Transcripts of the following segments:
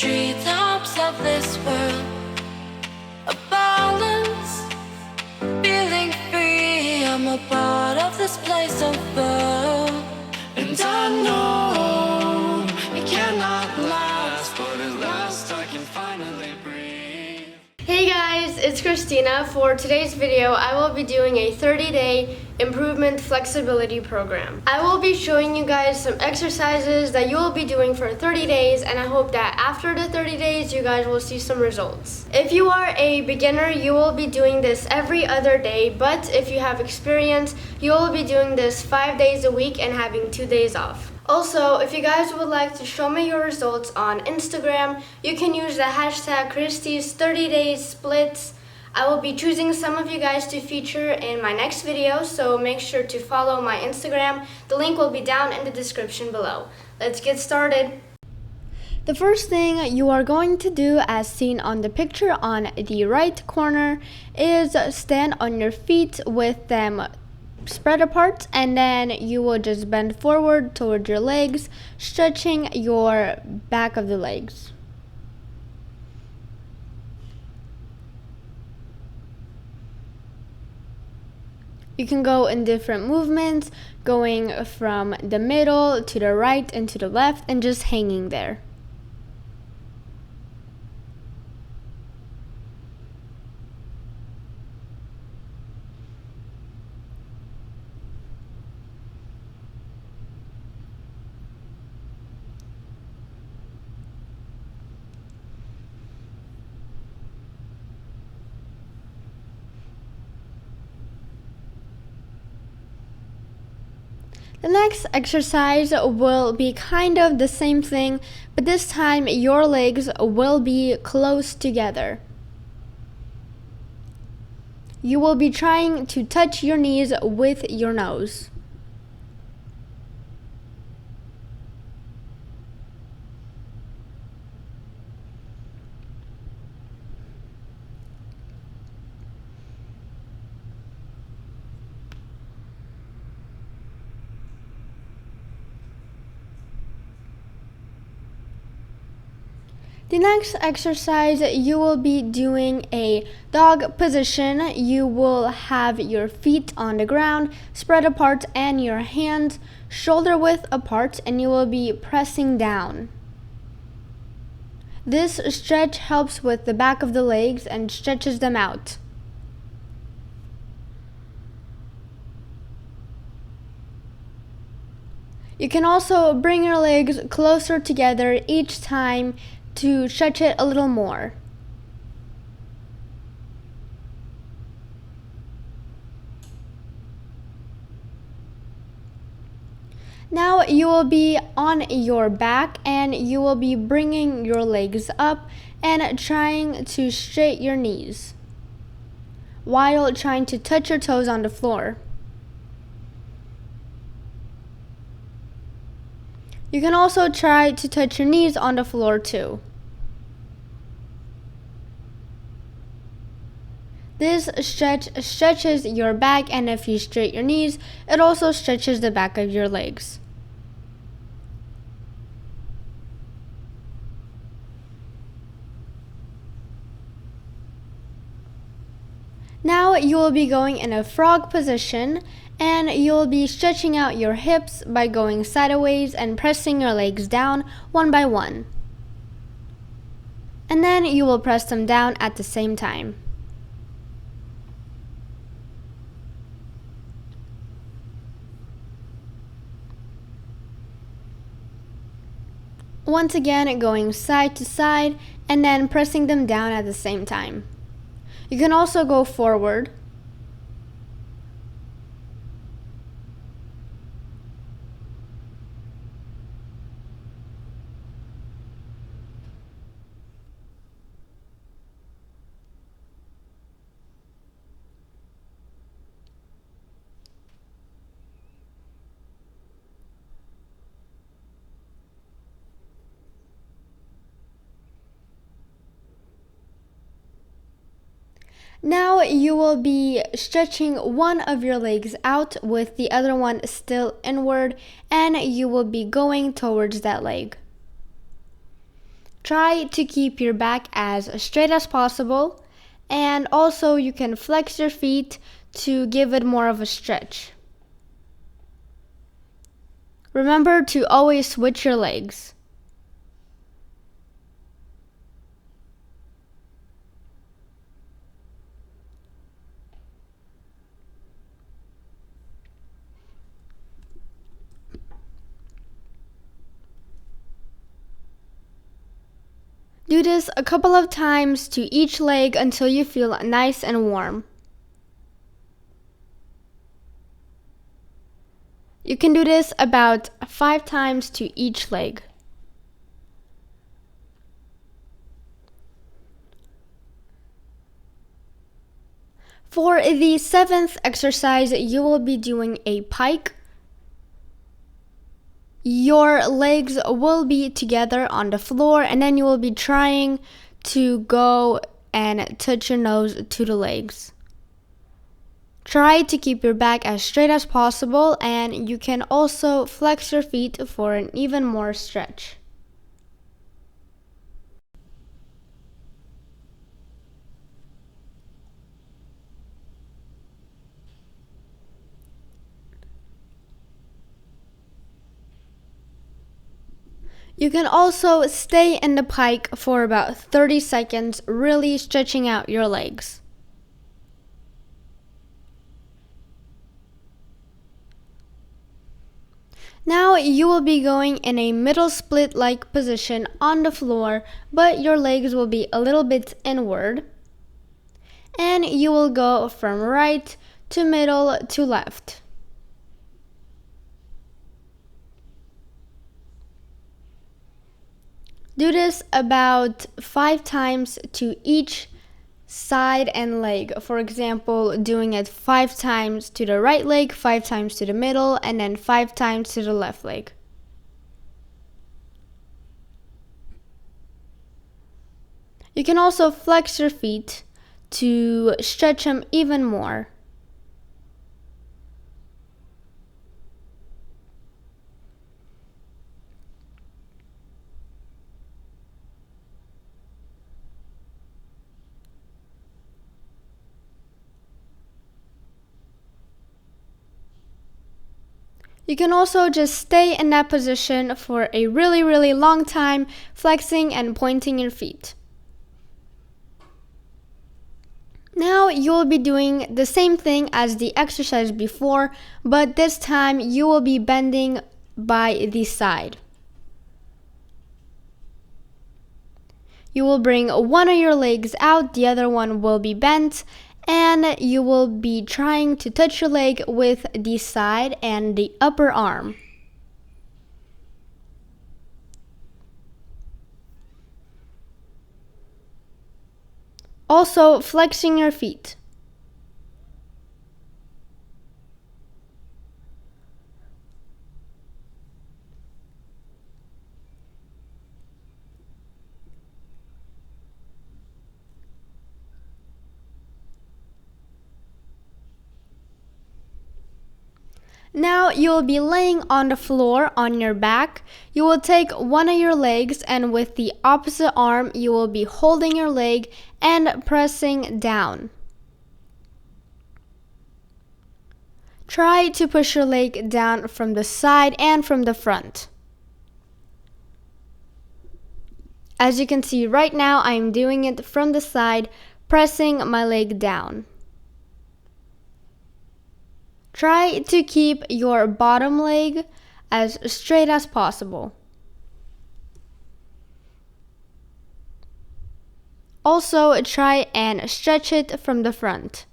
treetops of this world, a balance, feeling free. I'm a part of this place of love, and I know it cannot last, but at last I can finally breathe. Hey guys, it's Christina. For today's video, I will be doing a 30-day improvement flexibility program. I will be showing you guys some exercises that you will be doing for 30 days, and I hope that after the 30 days, you guys will see some results. If you are a beginner, you will be doing this every other day, but if you have experience, you will be doing this 5 days a week and having 2 days off. Also, if you guys would like to show me your results on Instagram, you can use the hashtag Christy's 30 days splits. I will be choosing some of you guys to feature in my next video, so make sure to follow my Instagram. The link will be down in the description below. Let's get started. The first thing you are going to do, as seen on the picture on the right corner, is stand on your feet with them spread apart, and then you will just bend forward towards your legs, stretching your back of the legs. You can go in different movements, going from the middle to the right and to the left, and just hanging there. The next exercise will be kind of the same thing, but this time your legs will be close together. You will be trying to touch your knees with your nose. The next exercise, you will be doing a dog position. You will have your feet on the ground, spread apart, and your hands shoulder width apart, and you will be pressing down. This stretch helps with the back of the legs and stretches them out. You can also bring your legs closer together each time to stretch it a little more. Now you will be on your back, and you will be bringing your legs up and trying to straight your knees while trying to touch your toes on the floor. You can also try to touch your knees on the floor too. This stretch stretches your back, and if you straight your knees, it also stretches the back of your legs. Now you will be going in a frog position, and you'll be stretching out your hips by going sideways and pressing your legs down one by one. And then you will press them down at the same time. Once again, going side to side and then pressing them down at the same time. You can also go forward. Now you will be stretching one of your legs out with the other one still inward, and you will be going towards that leg. Try to keep your back as straight as possible, and also you can flex your feet to give it more of a stretch. Remember to always switch your legs. Do this a couple of times to each leg until you feel nice and warm. You can do this about 5 times to each leg. For the 7th exercise, you will be doing a pike. Your legs will be together on the floor, and then you will be trying to go and touch your nose to the legs. Try to keep your back as straight as possible, and you can also flex your feet for an even more stretch. You can also stay in the pike for about 30 seconds, really stretching out your legs. Now you will be going in a middle split-like position on the floor, but your legs will be a little bit inward. And you will go from right to middle to left. Do this about 5 times to each side and leg. For example, doing it 5 times to the right leg, 5 times to the middle, and then 5 times to the left leg. You can also flex your feet to stretch them even more. You can also just stay in that position for a really long time, flexing and pointing your feet. Now you will be doing the same thing as the exercise before, but this time you will be bending by the side. You will bring one of your legs out, the other one will be bent, and you will be trying to touch your leg with the side and the upper arm. Also flexing your feet. Now you will be laying on the floor on your back. You will take one of your legs, and with the opposite arm you will be holding your leg and pressing down. Try to push your leg down from the side and from the front. As you can see right now, I am doing it from the side, pressing my leg down. Try to keep your bottom leg as straight as possible. Also, try and stretch it from the front.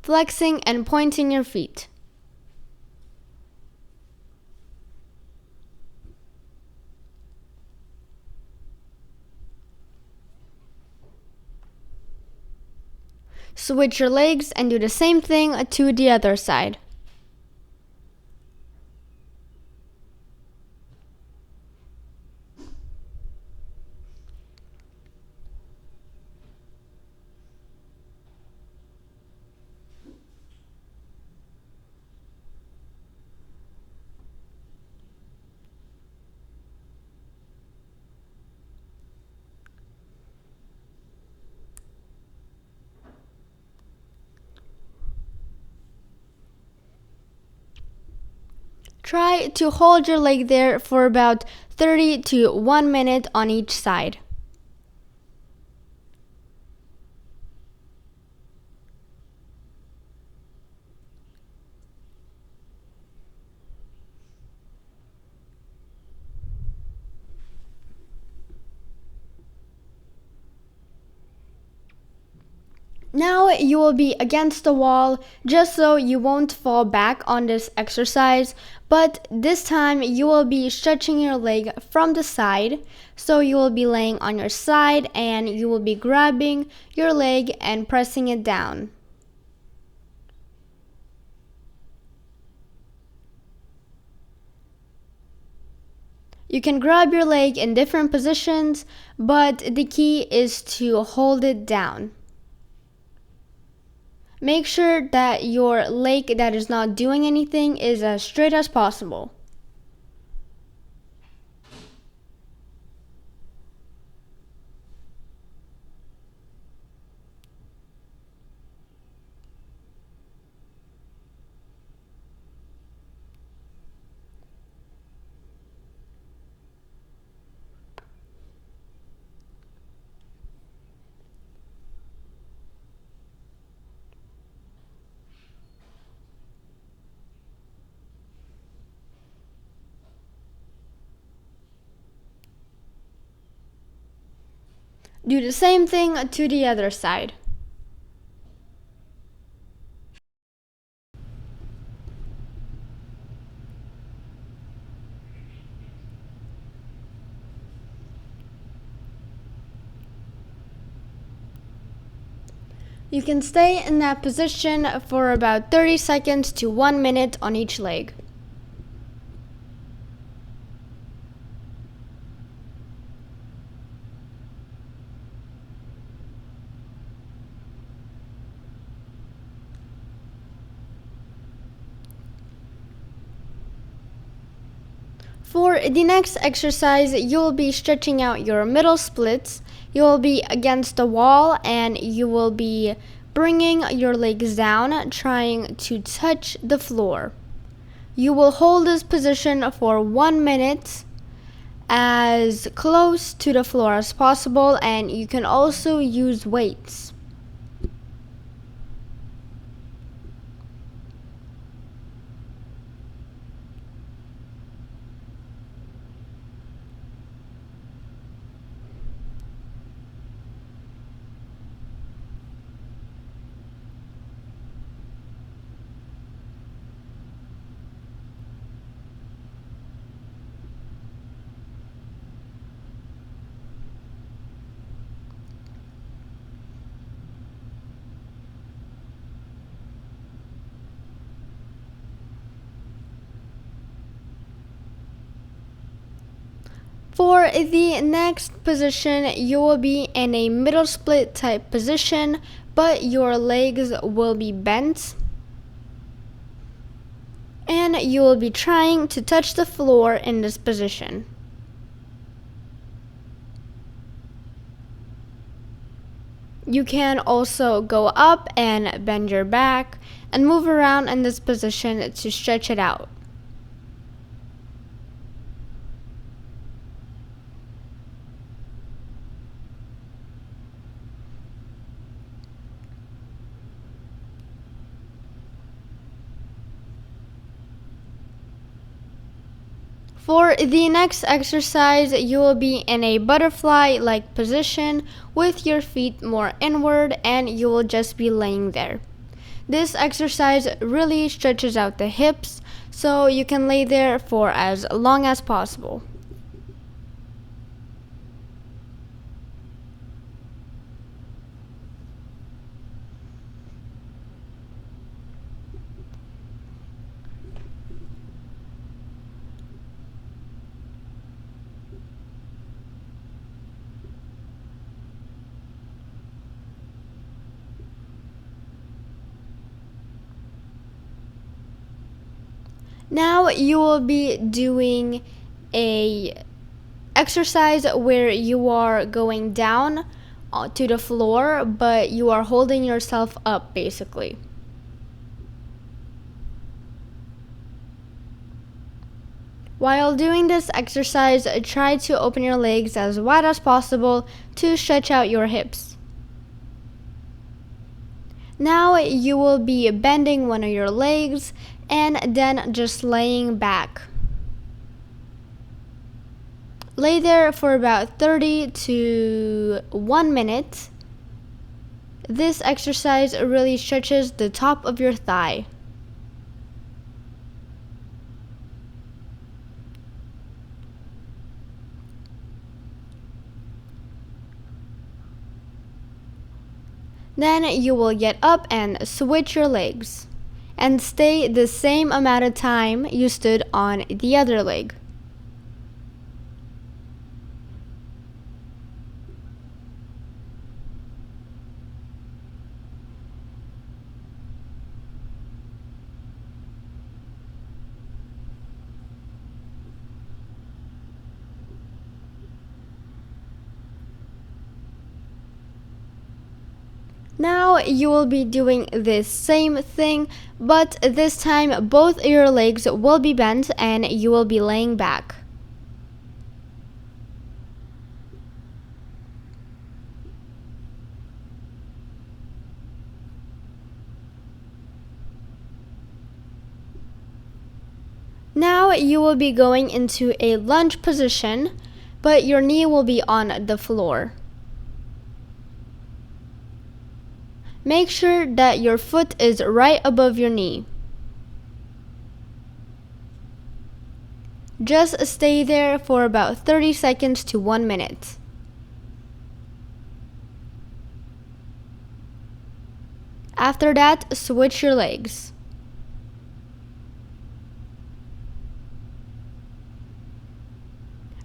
Flexing and pointing your feet. Switch your legs and do the same thing to the other side. Try to hold your leg there for about 30 to 1 minute on each side. Now you will be against the wall just so you won't fall back on this exercise, but this time you will be stretching your leg from the side. So you will be laying on your side and you will be grabbing your leg and pressing it down. You can grab your leg in different positions, but the key is to hold it down. Make sure that your leg that is not doing anything is as straight as possible. Do the same thing to the other side. You can stay in that position for about 30 seconds to 1 minute on each leg. For the next exercise, you will be stretching out your middle splits. You will be against the wall and you will be bringing your legs down, trying to touch the floor. You will hold this position for 1 minute, as close to the floor as possible, and you can also use weights. For the next position, you will be in a middle split type position, but your legs will be bent. And you will be trying to touch the floor in this position. You can also go up and bend your back and move around in this position to stretch it out. For the next exercise, you will be in a butterfly-like position with your feet more inward and you will just be laying there. This exercise really stretches out the hips, so you can lay there for as long as possible. Now you will be doing a exercise where you are going down to the floor, but you are holding yourself up basically. While doing this exercise, try to open your legs as wide as possible to stretch out your hips. Now you will be bending one of your legs and then just laying back. Lay there for about 30 to 1 minute. This exercise really stretches the top of your thigh. Then you will get up and switch your legs and stay the same amount of time you stood on the other leg. Now you will be doing this same thing, but this time both your legs will be bent and you will be laying back. Now you will be going into a lunge position, but your knee will be on the floor. Make sure that your foot is right above your knee. Just stay there for about 30 seconds to 1 minute. After that, switch your legs.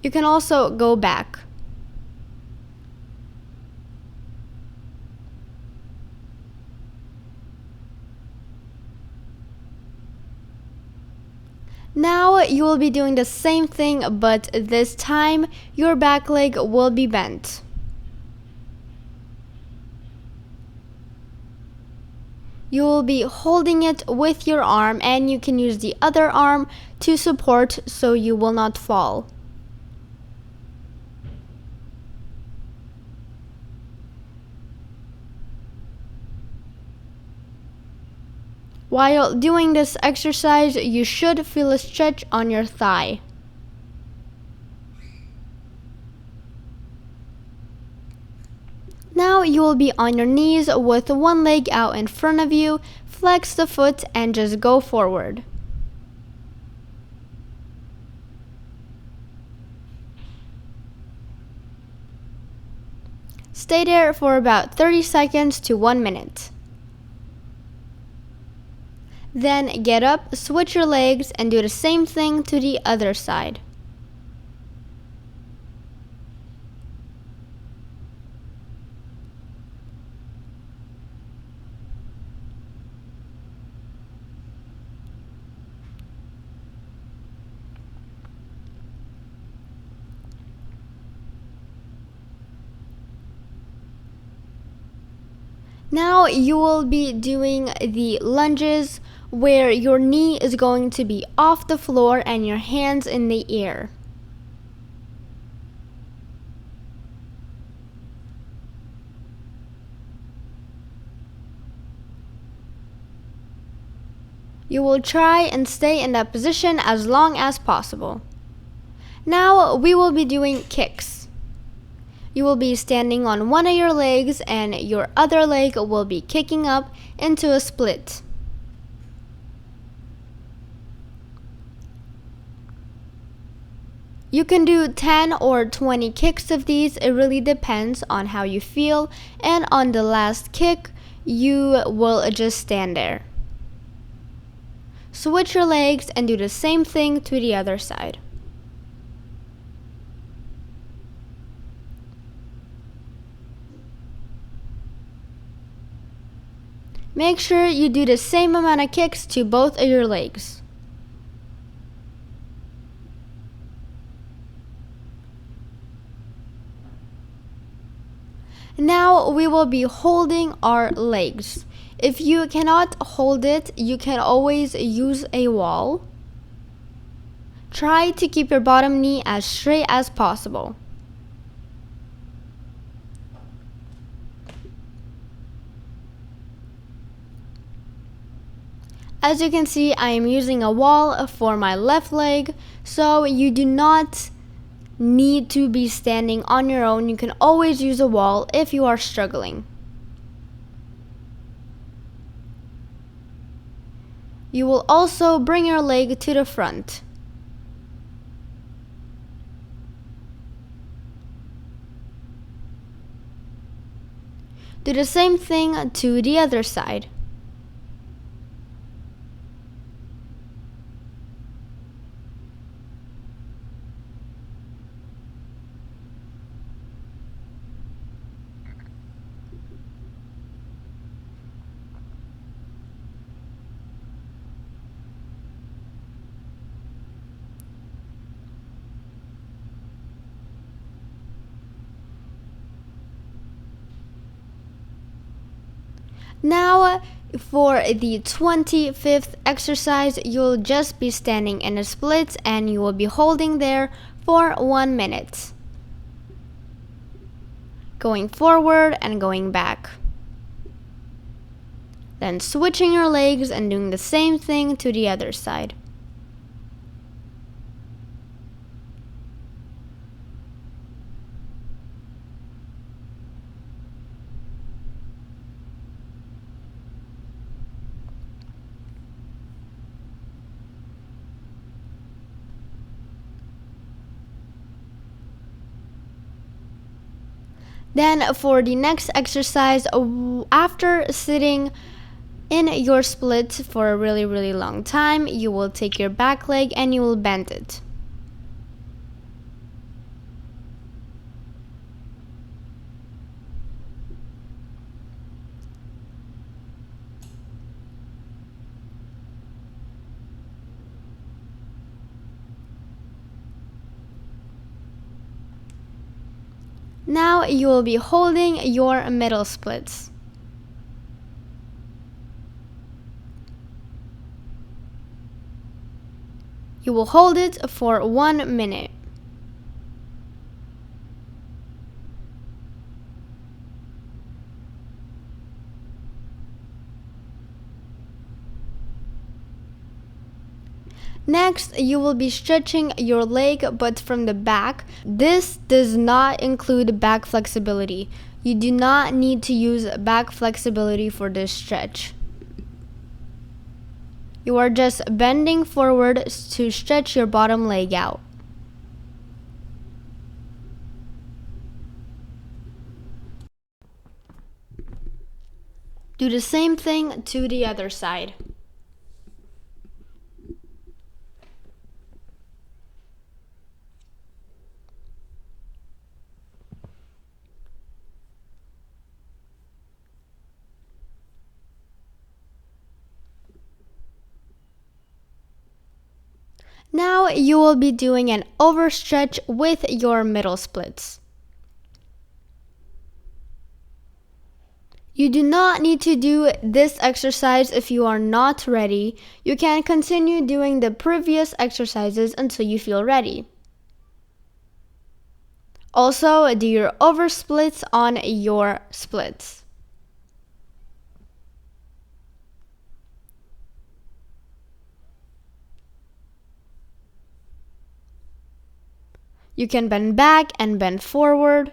You can also go back. Now you will be doing the same thing, but this time your back leg will be bent. You will be holding it with your arm, and you can use the other arm to support so you will not fall. While doing this exercise, you should feel a stretch on your thigh. Now you will be on your knees with one leg out in front of you. Flex the foot and just go forward. Stay there for about 30 seconds to 1 minute. Then get up, switch your legs, and do the same thing to the other side. Now you will be doing the lunges where your knee is going to be off the floor and your hands in the air. You will try and stay in that position as long as possible. Now we will be doing kicks. You will be standing on one of your legs and your other leg will be kicking up into a split. You can do 10 or 20 kicks of these. It really depends on how you feel, and on the last kick, you will just stand there. Switch your legs and do the same thing to the other side. Make sure you do the same amount of kicks to both of your legs. Now we will be holding our legs. If you cannot hold it, you can always use a wall. Try to keep your bottom knee as straight as possible. As you can see, I am using a wall for my left leg, so you do not need to be standing on your own. You can always use a wall if you are struggling. You will also bring your leg to the front. Do the same thing to the other side. Now, for the 25th exercise, you'll just be standing in a split and you will be holding there for 1 minute. Going forward and going back. Then switching your legs and doing the same thing to the other side. Then for the next exercise, after sitting in your split for a really long time, you will take your back leg and you will bend it. Now you will be holding your middle splits. You will hold it for 1 minute. Next, you will be stretching your leg but from the back. This does not include back flexibility. You do not need to use back flexibility for this stretch. You are just bending forward to stretch your bottom leg out. Do the same thing to the other side. Now you will be doing an overstretch with your middle splits. You do not need to do this exercise if you are not ready. You can continue doing the previous exercises until you feel ready. Also, do your over splits on your splits. You can bend back and bend forward.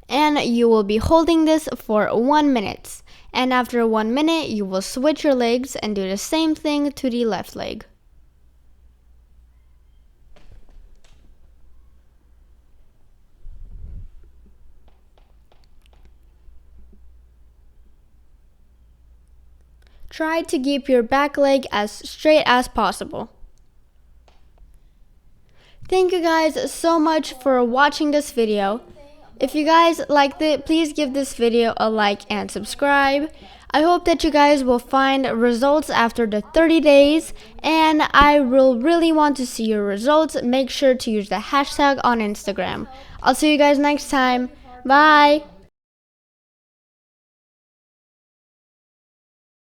And you will be holding this for 1 minute. And after 1 minute, you will switch your legs and do the same thing to the left leg. Try to keep your back leg as straight as possible. Thank you guys so much for watching this video. If you guys liked it, please give this video a like and subscribe. I hope that you guys will find results after the 30 days, and I will really want to see your results. Make sure to use the hashtag on Instagram. I'll see you guys next time. Bye!